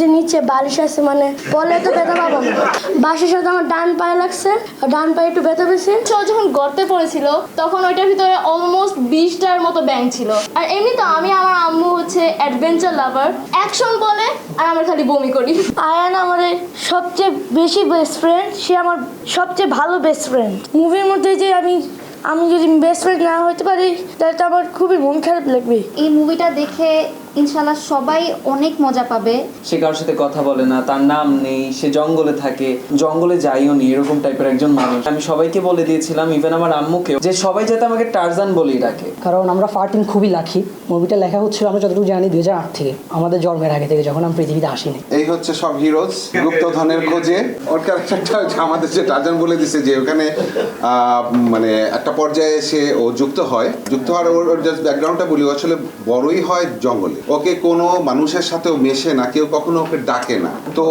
যে নিচে বালিশ আছে, মানে বলে তো ব্যথা পাবো না। বাসের সাথে আমার ডান পায়ে লাগছে, ডান পায়ে একটু ব্যথা পেয়েছে। যখন গর্তে পড়েছিল তখন ওইটার ভিতরে অলমোস্ট 20টার মতো ব্যাঙ ছিল। আর এমনি তো আমার আম্মু হচ্ছে অ্যাডভেঞ্চার লাভার, অ্যাকশন বলে আর আমরা খালি বমি করি। আয়ান আমাদের সবচেয়ে বেশি বেস্ট ফ্রেন্ড, সে আমার সবচেয়ে ভালো বেস্ট ফ্রেন্ড। মুভির মধ্যে যে আমি যদি বেস্ট ফ্রেন্ড না হতে পারি তাহলে তো আমার খুবই মন খারাপ লাগবে। এই মুভিটা দেখে ইনশাল্লাহ সবাই অনেক মজা পাবে। সে কারোর সাথে কথা বলে না, তার নাম নেই, সে জঙ্গলে থাকে, জঙ্গলে যাইও নি, এরকম টাইপের একজন মানুষ। আমি সবাইকে বলে দিয়েছিলাম, ইভেন আমার আম্মুকেও, যে সবাই যাতে আমাকে টারজান বলেই ডাকে। কারণ আমরা ফারটিন খুবই লাকি। মুভিটা লেখা হচ্ছিল আমরা যতটুকু জানি 2008 থেকে, আমাদের জন্মের আগে থেকে, যখন আমি পৃথিবীতে আসিনি। এই হচ্ছে সব হিরোজ গুপ্তধনের খোঁজে। ওর ক্যারেক্টারটা আমাদের যে টারজান বলে দিছে, যে ওখানে মানে একটা পর্যায়ে এসে ও যুক্ত হওয়ার ওর জাস্ট ব্যাকগ্রাউন্ডটা বলি, আসলে বড়ই হয় জঙ্গলে। ওকে কোনো মানুষের সাথেও মেশে না, কেউ কখনো ওকে ডাকে না, তো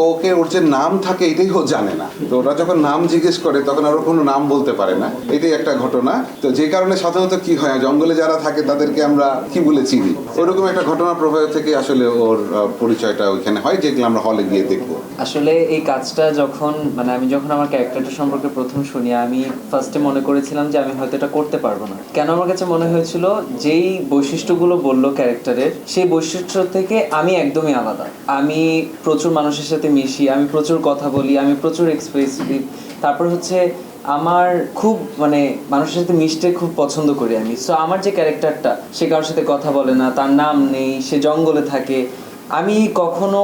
ওর যে নাম থাকে এটাই ও জানে না। তো ওরা যখন নাম জিজ্ঞেস করে তখন আর কোনো নাম বলতে পারে না, এটাই একটা ঘটনা। তো যে কারণে সাধারণত কি হয়, জঙ্গলে যারা থাকে তাদেরকে আমরা কি বলে চিনি, ওরকম একটা ঘটনা প্রবাহ থেকে আসলে ওর পরিচয়টা ওইখানে হয়, যেগুলো আমরা হলে গিয়ে দেখবো। আসলে এই কাজটা যখন আমি যখন আমার ক্যারেক্টারটা সম্পর্কে প্রথম শুনি, আমি ফার্স্টে মনে করেছিলাম যে আমি হয়তো এটা করতে পারবো না। কেন আমার কাছে মনে হয়েছিল, যেই বৈশিষ্ট্যগুলো বললো ক্যারেক্টারের, সেই বৈশিষ্ট্য থেকে আমি একদমই আলাদা। আমি প্রচুর মানুষের সাথে মিশি, আমি প্রচুর কথা বলি, আমি প্রচুর এক্সপ্রেসিভ। তারপর হচ্ছে আমার খুব মানুষের সাথে মিশতে খুব পছন্দ করি আমি। সো আমার যে ক্যারেক্টারটা, সে কারোর সাথে কথা বলে না, তার নাম নেই, সে জঙ্গলে থাকে, আমি কখনো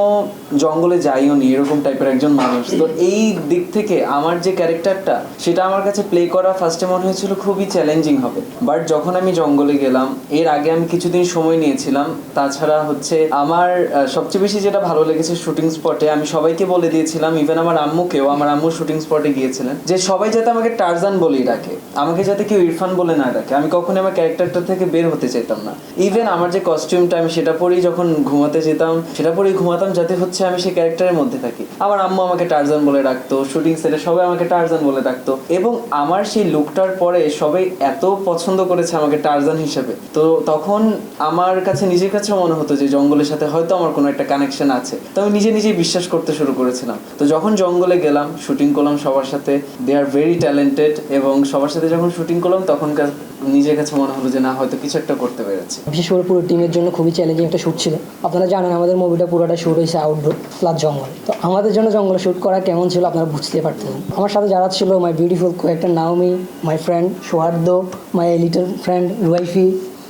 জঙ্গলে যাইও নি, এরকম টাইপের একজন মানুষ। তো এই দিক থেকে আমার যে ক্যারেক্টারটা, সেটা আমার কাছে প্লে করা ফার্স্টে মনে হয়েছিল খুবই চ্যালেঞ্জিং হবে। বাট যখন আমি জঙ্গলে গেলাম, এর আগে আমি কিছুদিন সময় নিয়েছিলাম। তাছাড়া হচ্ছে আমার সবচেয়ে বেশি যেটা ভালো লেগেছে, শুটিং স্পটে আমি সবাইকে বলে দিয়েছিলাম, ইভেন আমার আম্মুকেও, আমার আম্মু শুটিং স্পটে গিয়েছিলেন, যে সবাই যাতে আমাকে টারজান বলেই ডাকে, আমাকে যাতে কেউ ইরফান বলে না ডাকে। আমি কখনোই আমার ক্যারেক্টারটা থেকে বের হতে চাইতাম না। ইভেন আমার যে কস্টিউমটা, আমি সেটা পরেই যখন ঘুমাতে যেতাম, সেটা পরেই ঘুমাতাম, যাতে হচ্ছে আমি সেই ক্যারেক্টারের মধ্যে থাকি। আমার আম্মু আমাকে টারজান বলে ডাকতো, শুটিং সেটে সবাই আমাকে টারজান বলে ডাকতো, এবং আমার সেই লুকটার পরে সবাই এত পছন্দ করেছে আমাকে টারজান হিসেবে। তো তখন আমার কাছে নিজের কাছে মনে হতো যে জঙ্গলের সাথে হয়তো আমার কোনো একটা কানেকশন আছে। তো আমি নিজেই বিশ্বাস করতে শুরু করেছিলাম। তো যখন জঙ্গলে গেলাম, শুটিং করলাম সবার সাথে, দে আর ভেরি ট্যালেন্টেড, এবং সবার সাথে যখন শুটিং করলাম তখন নিজের কাছে মনে হলো যে না, হয়তো কিছু একটা করতে পেরেছি। বিশেষ করে পুরো টিমের জন্য খুবই চ্যালেঞ্জিং একটা শ্যুট ছিল। আপনারা জানেন আমাদের মুভিটা পুরোটা শ্যুট হয়েছে আউটডোর প্লাস জঙ্গল। তো আমাদের জন্য জঙ্গলে শ্যুট করা কেমন ছিল আপনারা বুঝতে পারতেন। আমার সাথে যারা ছিল, মাই বিউটিফুল একটা Naomi, my friend Souhardya, my little friend Ruaifi,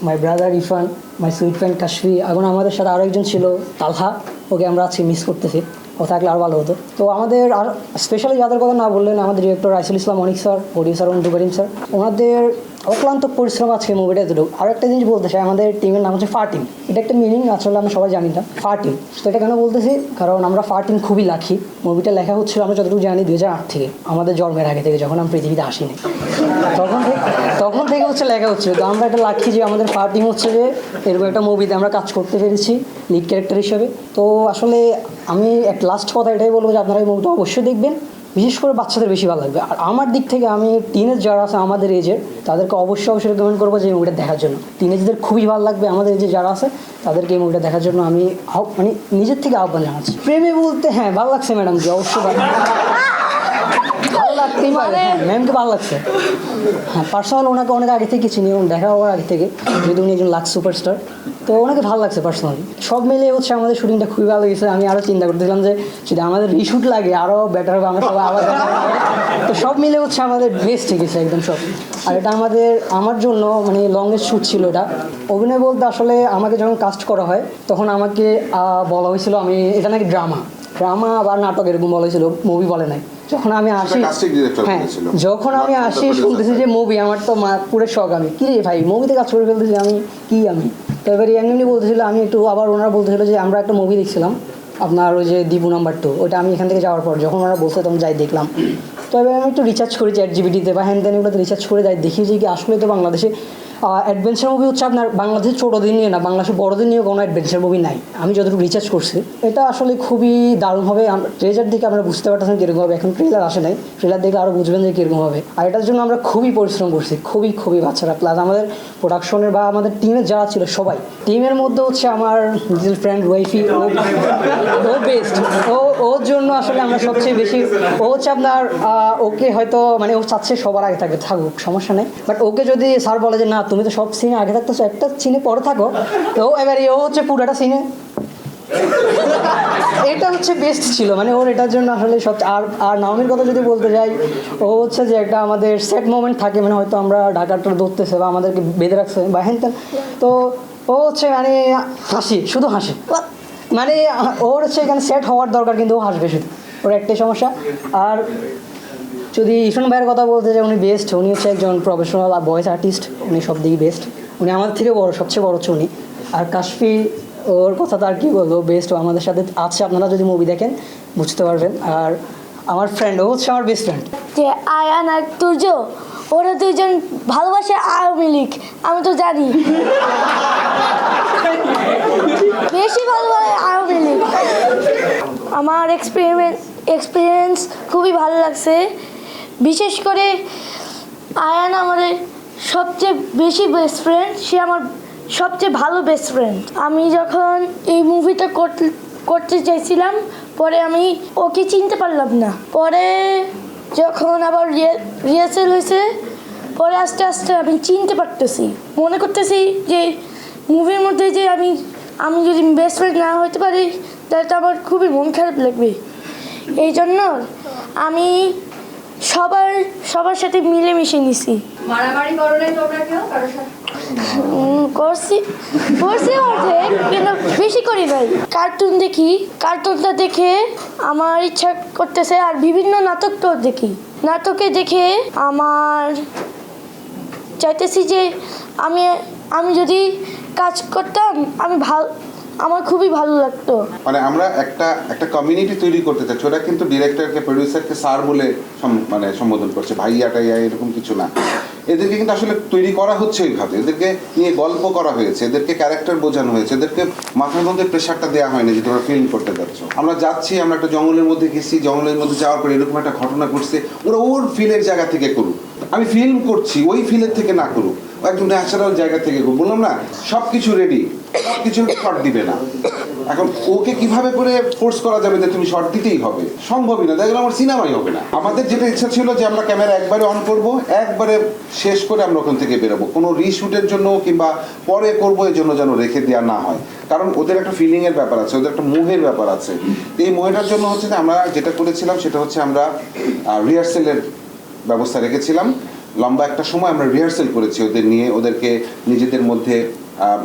my brother Irfan, my sweet friend Kashfi, এবং আমাদের সাথে আরও একজন ছিল তালহা, ওকে আমরা আজকে মিস করতেছি, ও থাকলে আরও ভালো হতো। তো আমাদের আর স্পেশালি যাদের কথা না বললেন, আমাদের ডিরেক্টর রাইসুল ইসলাম অনিক স্যার, প্রডিউসার অন্তু করিম স্যার, ওনাদের অক্লান্ত পরিশ্রম আজকে মুভিটা এতটুকু। আর একটা জিনিস বলতে চাই, আমাদের টিমের নাম হচ্ছে ফারটিন। এটা একটা মিনিং আসলে আমরা সবাই জানি না, ফারটিন। তো এটা কেন বলতেছি, কারণ আমরা ফারটিন খুবই লাকি। মুভিটা লেখা হচ্ছিল আমরা যতটুকু জানি 2008 থেকে, আমাদের জন্মের আগে থেকে, যখন আমি পৃথিবীতে আসিনি, তখন থেকে হচ্ছে লেখা হচ্ছিল। তো আমরা একটা লাকি যে আমাদের ফারটিন হচ্ছে যে এরকম একটা মুভিতে আমরা কাজ করতে পেরেছি লিড ক্যারেক্টার হিসেবে। তো আসলে আমি এক লাস্ট কথা এটাই বলবো যে আপনারা এই মুভিটা অবশ্যই দেখবেন, বিশেষ করে বাচ্চাদের বেশি ভালো লাগবে। আর আমার দিক থেকে আমি টিনেজ যারা আছে আমাদের এজের, তাদেরকে অবশ্যই রেকমেন্ড করবো যে এই মুভিটা দেখার জন্য। টিনেজদের খুবই ভালো লাগবে, আমাদের এজে যারা আছে তাদেরকে এই মুভিটা দেখার জন্য আমি নিজের থেকে আহ্বান জানাচ্ছি। প্রেমে বলতে হ্যাঁ ভালো লাগছে ম্যাডাম, যে অবশ্যই ভালো লাগতেই পারে। হ্যাঁ, ম্যামকে ভালো লাগছে। হ্যাঁ, পার্সোনাল ওনাকে অনেক আগে থেকে চিনি, এবং দেখা হওয়ার আগে থেকে, যেহেতু উনি একজন লাক্স সুপারস্টার, তো ওনাকে ভালো লাগছে পার্সোনালি। সব মিলিয়ে হচ্ছে আমাদের শুটিংটা খুবই ভালো গেছে। আমি আরও চিন্তা করতেছিলাম যে যদি আমাদের রিশুট লাগে আরও বেটার হবে, আমরা সবাই আবার তো সব মিলে হচ্ছে আমাদের বেস্ট গেছে একদম সব। আর এটা আমার জন্য লংগেস্ট শ্যুট ছিল এটা। অভিনয় বলতে আসলে আমাকে যখন কাস্ট করা হয় তখন আমাকে বলা হয়েছিল আমি এটা নাকি ড্রামা বা নাটক এরকম বলা হয়েছিল, মুভি বলে নাই। যখন আমি আসি, হ্যাঁ, যখন আমি আসি শুনতেছি যে মুভি, আমার তো পুরো শখ। আমি কি রে ভাই, মুভিতে কাজ করে ফেলতেছি আমি, তো এবারে এমনি বলতেছিল, আমি একটু আবার ওনারা বলতেছিল যে আমরা একটা মুভি দেখছিলাম আপনার ওই যে দীপু নাম্বার 2, ওটা আমি এখান থেকে যাওয়ার পর যখন ওনারা বলছে তখন যাই দেখলাম। তো এবার আমি একটু রিসার্চ করি ChatGPT-তে বা হ্যান এগুলোতে রিসার্চ করে যাই, দেখি যে কি আসলে তো বাংলাদেশে অ্যাডভেঞ্চার মুভি হচ্ছে আপনার বাংলাদেশের ছোটোদের নিয়ে না, বাংলাদেশের বড়দের নিয়ে কোনো অ্যাডভেঞ্চার মুভি নাই। আমি যতটুকু রিসার্চ করছি এটা আসলে খুবই দারুণ হবে। ট্রেলার দেখে আমরা বুঝতে পারতেছেন কীরকম হবে। এখন ট্রেলার আসে নাই, ট্রেলার দেখলে আরও বুঝবেন যে কীরকম হবে। আর এটার জন্য আমরা খুবই পরিশ্রম করছি, খুবই বাচ্চারা, প্লাস আমাদের প্রোডাকশনের বা আমাদের টিমের যারা ছিল সবাই। টিমের মধ্যে হচ্ছে আমার লিটল ফ্রেন্ড ওয়াইফি, ও বেস্ট। ওর জন্য আসলে আমরা সবচেয়ে বেশি, ও হচ্ছে আপনার ওকে হয়তো মানে ও চাচ্ছে সবার আগে থাকুক সমস্যা নেই, বাট ওকে যদি স্যার বলে যে না তুমি তো সব সিনে আগে থাকতেছো, একটা সিনে পরে থাকো, তো এবারে ও হচ্ছে পুরোটা সিনে, এটা হচ্ছে বেস্ট ছিল। মানে ওর এটার জন্য আসলে সব। আর নাওমির কথা যদি বলতে যাই, ও হচ্ছে যে একটা আমাদের সেট মোমেন্ট থাকে, মানে হয়তো আমরা ঢাকাটা ধরতেছে বা আমাদেরকে বেঁধে রাখছে বা হ্যান ত্যান, তো ও হচ্ছে মানে হাসি, শুধু হাসি, মানে ওর হচ্ছে এখানে সেট হওয়ার দরকার কিন্তু ও হাসবে শুধু, ওর একটাই সমস্যা। আর যদি ঈশান ভাইয়ের কথা বলতে চাই, উনি বেস্ট, উনি হচ্ছে একজন প্রফেশনাল ভয়েস আর্টিস্ট, উনি সব দিকে বেস্ট, উনি আমাদের থেকে বড়, সবচেয়ে বড় হচ্ছে উনি। আর কাশফি, ওর কথা তো আর কী বলবো, বেস্ট, ও আমাদের সাথে আছে, আপনারা যদি মুভি দেখেন বুঝতে পারবেন। আর আমার ফ্রেন্ড, ও হচ্ছে আমার বেস্ট ফ্রেন্ড। যে আয়ান আর তুর্য, ওরা দুজন ভালোবাসে আওয়ামী লীগ, আমি তো জানি বেশি ভালোবাসে আওয়ামী লীগ। আমার এক্সপিরিয়েন্স খুবই ভালো লাগছে, বিশেষ করে আয়ান আমাদের সবচেয়ে বেশি বেস্ট ফ্রেন্ড, সে আমার সবচেয়ে ভালো বেস্ট ফ্রেন্ড। আমি যখন এই মুভিটা করতে চাইছিলাম, পরে আমি ওকে চিনতে পারলাম না, পরে যখন আবার রিহার্সেল হয়েছে, পরে আস্তে আস্তে আমি চিনতে পারতেছি, মনে করতেছি যে মুভির মধ্যে যে আমি যদি বেস্ট ফ্রেন্ড না হতে পারি তাহলে তো আমার খুবই মন খারাপ লাগবে। এই জন্য আমি সবার সাথে মিলেমিশে নিছি। মারামারি করো নাই তোমরা কেউ কারোর সাথে? করছি অর্ধেক, কিন্তু বেশি করি নাই। কার্টুন দেখি, কার্টুনটা দেখে আমার ইচ্ছা করতেছে, আর বিভিন্ন নাটকটাও দেখি, নাটকে দেখে আমার চাইতেছি যে আমি যদি কাজ করতাম আমার খুবই ভালো লাগতো। মানে আমরা একটা কমিউনিটি তৈরি করতে চাচ্ছি, ওরা কিন্তু ডিরেক্টরকে, প্রডিউসারকে স্যার বলে মানে সম্বোধন করছে, ভাইয়া টাইয়া এরকম কিছু না। এদেরকে কিন্তু আসলে তৈরি করা হচ্ছে এইভাবে, এদেরকে নিয়ে গল্প করা হয়েছে, এদেরকে ক্যারেক্টার বোঝানো হয়েছে, এদেরকে মাথার মধ্যে প্রেশারটা দেওয়া হয়নি যে তোমরা ফিল্ম করতে যাচ্ছ। আমরা যাচ্ছি, আমরা একটা জঙ্গলের মধ্যে গেছি, জঙ্গলের মধ্যে যাওয়ার পর এরকম একটা ঘটনা ঘটছে, ওরা ওর ফিলের জায়গা থেকে করুক, আমি ফিল্ম করছি ওই ফিলের থেকে না করুক, একদম ন্যাচারাল জায়গা থেকে করুক। বললাম না সব কিছু রেডি, সব কিছু শর্ট দিবে না, এখন ওকে কিভাবে করে ফোর্স করা যাবে যে তুমি শর্ট দিতেই হবে, সম্ভবই না, দেখলাম আমার সিনেমাই হবে না। আমাদের যেটা ইচ্ছা ছিল যে আমরা ক্যামেরা একবারে অন করব, একবারে শেষ করে আমরা ওখান থেকে বেরোবো, কোনো রিশুটের জন্য কিংবা পরে করবো এর জন্য যেন রেখে দেওয়া না হয়, কারণ ওদের একটা ফিলিংয়ের ব্যাপার আছে, ওদের একটা মোহের ব্যাপার আছে। এই মোহেটার জন্য হচ্ছে যে আমরা যেটা করেছিলাম সেটা হচ্ছে আমরা রিহার্সেলের ব্যবস্থা রেখেছিলাম, লম্বা একটা সময় আমরা রিহার্সেল করেছি ওদের নিয়ে, ওদেরকে নিজেদের মধ্যে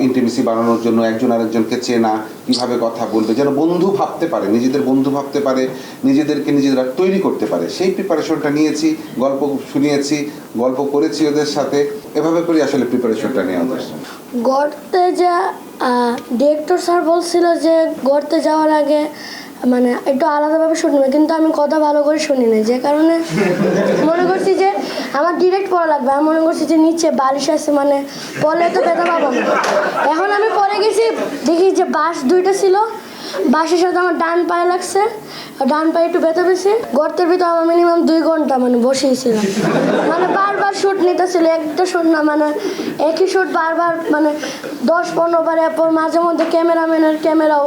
ইন্টিমেসি বানানোর জন্য, একজন আরেকজনকে চেনা, কীভাবে কথা বলবে, যেন বন্ধু ভাবতে পারে, নিজেদের বন্ধু ভাবতে পারে, নিজেদেরকে নিজেরা তৈরি করতে পারে, সেই প্রিপারেশনটা নিয়েছি, গল্প শুনিয়েছি, গল্প করেছি ওদের সাথে, এভাবে করে আসলে প্রিপারেশনটা নেওয়া যায়। গড়তে ডিরেক্টর স্যার বলছিল যে গড়তে যাওয়ার আগে মানে একটু আলাদাভাবে শুনবে, কিন্তু আমি কথা ভালো করে শুনি না, যে কারণে মনে করছি যে আমার ডিরেক্ট পড়া লাগবে। আমি মনে করছি যে নিচে বালিশ আছে, মানে পড়লে তো ব্যথা পাবো না। এখন আমি পরে গেছি, দেখি যে বাঁশ দুইটা ছিল, বাঁশের সাথে আমার ডান পায়ে লাগছে, ডান পায়ে একটু ব্যথা পেয়েছে। গর্তের ভিতরে আমার মিনিমাম 2 ঘন্টা মানে বসেইছিলাম, মানে বারবার শ্যুট নিতেছিল, একটা শ্যুট না, মানে একই শ্যুট বারবার, মানে 10-15 বার, এরপর মাঝে মধ্যে ক্যামেরাম্যানের ক্যামেরাও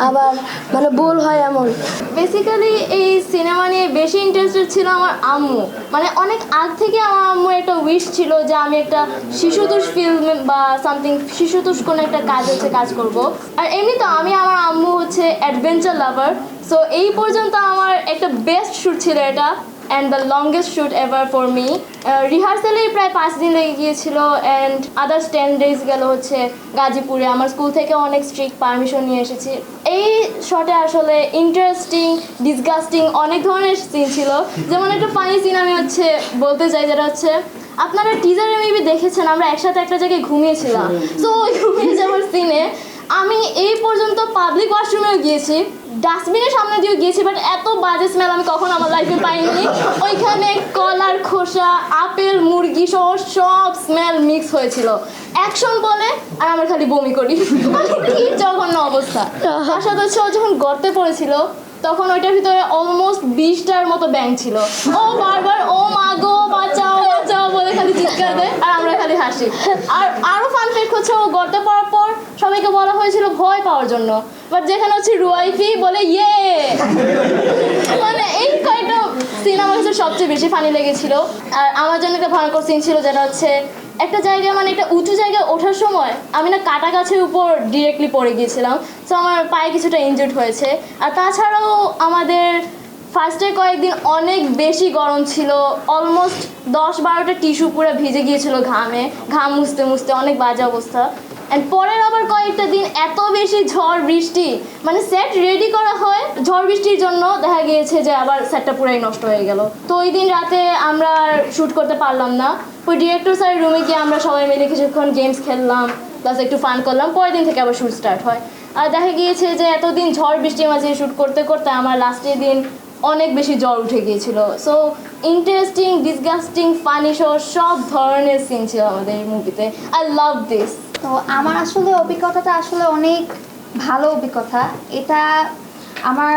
আবার মানে ভুল হয় এমন। বেসিক্যালি এই সিনেমা নিয়ে বেশি ইন্টারেস্টেড ছিল আমার আম্মু, মানে অনেক আগ থেকে আমার আম্মু একটা উইশ ছিল যে আমি একটা শিশুতোষ ফিল্ম বা সামথিং শিশুতোষ কোনো একটা কাজ করব। আর এমনি তো আমার আম্মু হচ্ছে অ্যাডভেঞ্চার লাভার, সো এই পর্যন্ত আমার একটা বেস্ট শ্যুট ছিল এটা, and the longest shoot ever for me. রিহার্সালেই প্রায় 5 দিন লেগে গিয়েছিল, অ্যান্ড আদার্স 10 ডেজ গেল হচ্ছে গাজীপুরে, আমার স্কুল থেকে অনেক স্ট্রিক্ট পারমিশন নিয়ে এসেছি। এই শটে আসলে ইন্টারেস্টিং, ডিসগাস্টিং অনেক ধরনের সিন ছিল, যেমন একটা ফানি সিন আমি হচ্ছে বলতে চাই, যেটা হচ্ছে আপনারা টিজারে মেবি দেখেছেন, আমরা একসাথে একটা জায়গায় ঘুমিয়েছিলাম, সো ওই ঘুমিয়ে যাওয়ার সিনে আমি এই পর্যন্ত পাবলিক ওয়াশরুমেও গিয়েছি, ডাস্টবিনের সামনে দিয়েও গিয়েছি, বাট এত বাজে স্মেল আমি কখনো আমার লাইফে পাইনি। ওইখানে কলার খোসা, আপেল, মুরগি সহ সব স্মেল মিক্স হয়েছিল। অ্যাকশন বলে আর আমরা খালি বমি করি, কি জঘন্য অবস্থা। তার সাথে হচ্ছে ও যখন গর্তে পড়েছিল তখন ওইটার ভিতরে অলমোস্ট 20টার মতো ব্যাঙ ছিল, ও বারবার ও মা গো বাঁচাও বাঁচাও বলে খালি চিৎকার দেয় আর আমরা খালি হাসি। আর আরো ফান ফ্যাক্ট হচ্ছে ও গর্তে পড়ার পর সবাইকে বলা হয়েছিল ভয় পাওয়ার জন্য, বাট যেখানে হচ্ছে রুয়াইফি বলে ইয়ে। মানে এই কয়েকটা সিন আমার কাছে সবচেয়ে বেশি ফানি লেগেছিল। আর আমার জন্য একটা ভয়ঙ্কর সিন ছিল যেটা হচ্ছে একটা জায়গায় মানে একটা উঁচু জায়গায় ওঠার সময় আমি না কাটা গাছের উপর ডিরেক্টলি পড়ে গিয়েছিলাম, তো আমার পায়ে কিছুটা ইনজুর্ড হয়েছে। আর তাছাড়াও আমাদের ফার্স্টে কয়েকদিন অনেক বেশি গরম ছিল, অলমোস্ট 10-12টা টিস্যু পুরো ভিজে গিয়েছিল ঘাম মুছতে মুছতে, অনেক বাজে অবস্থা। অ্যান্ড পরের আবার কয়েকটা দিন এত বেশি ঝড় বৃষ্টি, মানে সেট রেডি করা হয়, ঝড় বৃষ্টির জন্য দেখা গিয়েছে যে আবার সেটটা পুরাই নষ্ট হয়ে গেল। তো ওই দিন রাতে আমরা শ্যুট করতে পারলাম না। ওই ডিরেক্টর স্যারের রুমে গিয়ে আমরা সবাই মিলে কিছুক্ষণ গেমস খেললাম, প্লাস একটু ফান করলাম, পরের দিন থেকে আবার শ্যুট স্টার্ট হয়। আর দেখা গিয়েছে যে এতদিন ঝড় বৃষ্টির মাঝে শ্যুট করতে করতে আমার লাস্টের দিন অনেক বেশি জ্বর উঠে গিয়েছিল। So interesting, disgusting, funny show সব ধরনের সিন ছিল আমাদের এই মুভিতে। I love this. তো আমার আসলে অভিজ্ঞতাটা আসলে অনেক ভালো অভিজ্ঞতা। এটা আমার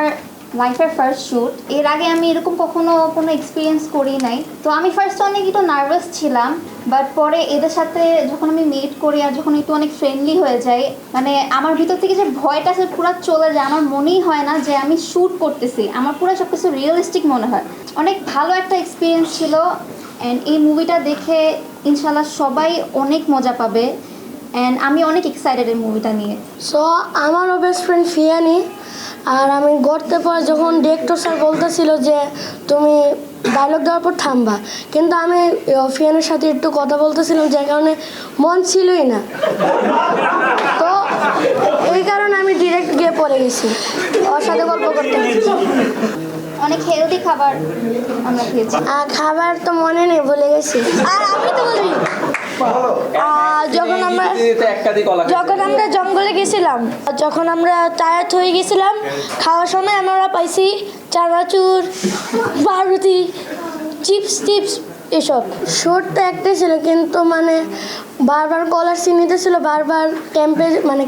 লাইফের ফার্স্ট শ্যুট। এর আগে আমি এরকম কখনো কোনো এক্সপিরিয়েন্স করি নাই। তো আমি ফার্স্টে অনেক একটু নার্ভাস ছিলাম, বাট পরে এদের সাথে যখন আমি মিট করি আর যখন একটু অনেক ফ্রেন্ডলি হয়ে যাই, মানে আমার ভিতর থেকে যে ভয়টা সে পুরো চলে যায়। আমার মনেই হয় না যে আমি শ্যুট করতেছি, আমার পুরো সব কিছু রিয়েলিস্টিক মনে হয়। অনেক ভালো একটা এক্সপিরিয়েন্স ছিল। অ্যান্ড এই মুভিটা দেখে ইনশাল্লাহ সবাই অনেক মজা পাবে। অ্যান্ড আমি অনেক এক্সাইটেড এই মুভিটা নিয়ে। সো আমারও বেস্ট ফ্রেন্ড ফিয়ানি। আর আমি গড়তে পর যখন ডিরেক্টর স্যার বলতেছিল যে তুমি ডায়লগ দেওয়ার পর থামবা, কিন্তু আমি ফিয়ানের সাথে একটু কথা বলতেছিলাম, যার কারণে মন ছিলই না। তো এই কারণে আমি ডিরেক্ট গিয়ে পড়ে গেছি, ওর সাথে গল্প করতে গেছি। অনেক হেলদি খাবার আমরা খেয়েছি। খাবার তো মনে নেই, ভুলে গেছি। আর আমি তো বলি যখন আমরা জঙ্গলে গেছিলাম, যখন আমরা টায়ার্ড হয়ে গেছিলাম, খাওয়ার সময় আমরা পাইছি চানাচুর, পাউরুটি, চিপস এসব। শোরটা একটাই ছিল, কিন্তু মানে বারবার কলার সিন নিতেছিল, বারবার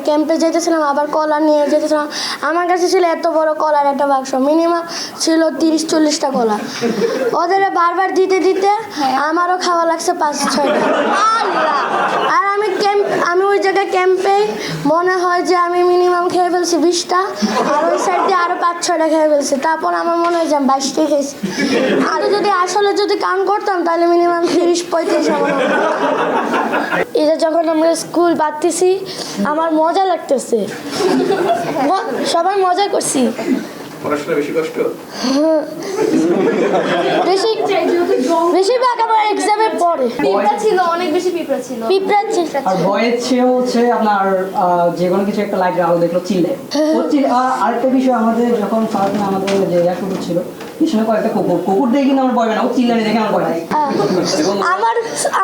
ক্যাম্পে যেতেছিলাম, আবার কলা নিয়ে যেতেছিলাম। আমার কাছে ছিল এত বড় কলার একটা বাক্স, মিনিমাম ছিল 30-40টা কলা। ওদের বারবার দিতে আমারও খাওয়া লাগছে 5-6টা। আর আমি ওই জায়গায় ক্যাম্পে মনে হয় যে আমি মিনিমাম খেয়ে ফেলছি 20টা, আর ওই সাইড দিয়ে আরও 5-6টা খেয়ে ফেলছি। তারপর আমার মনে হয় যে আমি 22টা খেয়েছি। আর যদি কাউন্ট করতাম তাহলে মিনিমাম 30-35 আমার। এটা যখন আমরা স্কুল বাড়তেছি আমার মজা লাগতেছে, সবাই মজা করছি। পড়াশোনা বেশি কষ্ট? বেশিরভাগ আমার এক্সামের পরে পিঁপড়া ছিল, অনেক বেশি পিঁপড়া ছিল। আর ভয়ের চেয়েও হচ্ছে আপনার যে কোনো কিছু একটা লাইট আলো দেখলো চিল্লে হচ্ছে। আরেকটা বিষয়, আমাদের যখন ফার্স্ট আমাদের যে শুরু ছিল পিছনে কয়েকটা কুকুর দেখে কিন্তু আমার ভয় না, ও চিল্লানি দেখে আমার ভয় নাই।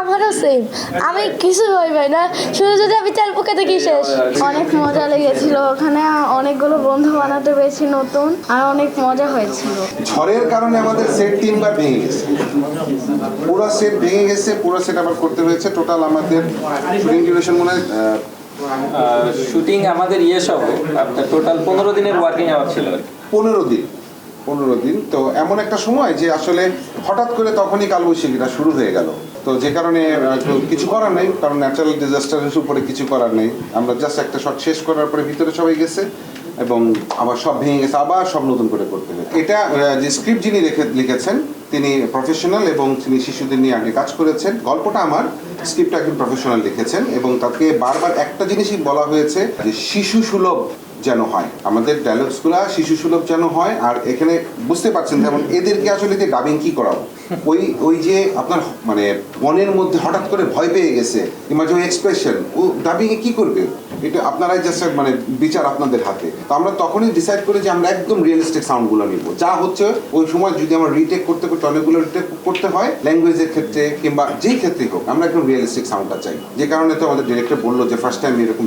আমারও সেম, আমি কিছু ভয় পাই না, শুধু যদি আমি তেল পোকা দেখি শেষ। অনেক মজা লেগেছিল, ওখানে অনেকগুলো বন্ধু বানাতে পেরেছি নতুন, আর অনেক মজা হয়েছিল। ঝড়ের কারণে আমাদের সেট 3বার ভেঙে গেছে, পুরো সেট ভেঙে গেছে, পুরো সেট আবার করতে হয়েছে। টোটাল আমাদের শুটিং ডিউরেশন মনে হয় শুটিং আমাদের সহ আপনার টোটাল 15 দিনের ওয়ার্কিং আওয়ার ছিল। 15 দিন। তো এমন একটা সময় যে আসলে হঠাৎ করে তখনই কালবৈশাখীটা শুরু হয়ে গেল, তো যে কারণে কিছু করার নেই, কারণ ন্যাচারাল ডিজাস্টারের উপরে কিছু করার নেই। আমরা জাস্ট একটা শট শেষ করার পরে ভিতরে সবাই গেছে এবং আবার সব ভেঙে গেছে, আবার সব নতুন করে করতে হবে। এটা যে স্ক্রিপ্ট যিনি লিখেছেন তিনি প্রফেশনাল এবং তিনি শিশুদের নিয়ে আগে কাজ করেছেন। গল্পটা আমার, স্ক্রিপ্টটা একজন প্রফেশনাল লিখেছেন এবং তাকে বারবার একটা জিনিসই বলা হয়েছে যে শিশু সুলভ যেন হয়, আমাদের ডায়লগসগুলো শিশু সুলভ যেন হয়। আর এখানে বুঝতে পারছেন যেমন এদেরকে আসলে যে ডাবিং কি করাবো, ওই যে আপনার মানে মনের মধ্যে হঠাৎ করে ভয় পেয়ে গেছে কিংবা যে এক্সপ্রেশন, ও ডাবিংয়ে কি করবে, এটা আপনারাই জাস্ট মানে বিচার আপনাদের হাতে। তো আমরা তখনই ডিসাইড করি যে আমরা একদম রিয়েলিস্টিক সাউন্ডগুলো নিব, যা হচ্ছে ওই সময় যদি আমরা রিটেক করতে অনেকগুলো রিটেক করতে হয়, ল্যাঙ্গুয়েজের ক্ষেত্রে কিংবা যেই ক্ষেত্রেই হোক, আমরা একদম রিয়েলিস্টিক সাউন্ডটা চাই। যে কারণে তো আমাদের ডিরেক্টর বললো যে ফার্স্ট টাইম এরকম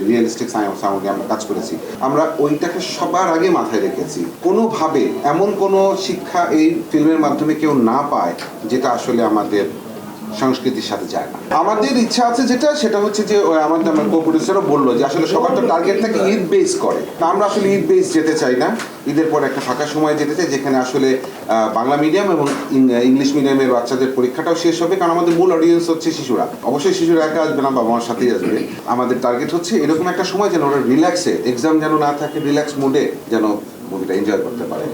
রিয়েলিস্টিক সাউন্ডে আমরা কাজ করেছি। আমরা ওইটাকে সবার আগে মাথায় রেখেছি, কোনোভাবে এমন কোনো শিক্ষা এই ফিল্মের মাধ্যমে কেউ না পায় যেটা আসলে আমাদের সংস্কৃতির সাথে যায় না। আমাদের ইচ্ছা আছে সেটা হচ্ছে যে আমার কো-প্রডিউসারও বললো যে আসলে সবার তো টার্গেট থাকে ঈদ বেস করে, আমরা আসলে ঈদ বেস যেতে চাই না। ঈদের পর একটা ফাঁকা সময় যেতে চাই যেখানে আসলে বাংলা মিডিয়াম এবং ইংলিশ মিডিয়ামের বাচ্চাদের পরীক্ষাটাও শেষ হবে, কারণ আমাদের মূল অডিয়েন্স হচ্ছে শিশুরা। অবশ্যই শিশুরা একা আসবে না, বাবা মার সাথেই আসবে। আমাদের টার্গেট হচ্ছে এরকম একটা সময় যেন ওরা রিল্যাক্সে, এক্সাম যেন না থাকে, রিল্যাক্স মুডে যেন মুভিটা এনজয় করতে পারে।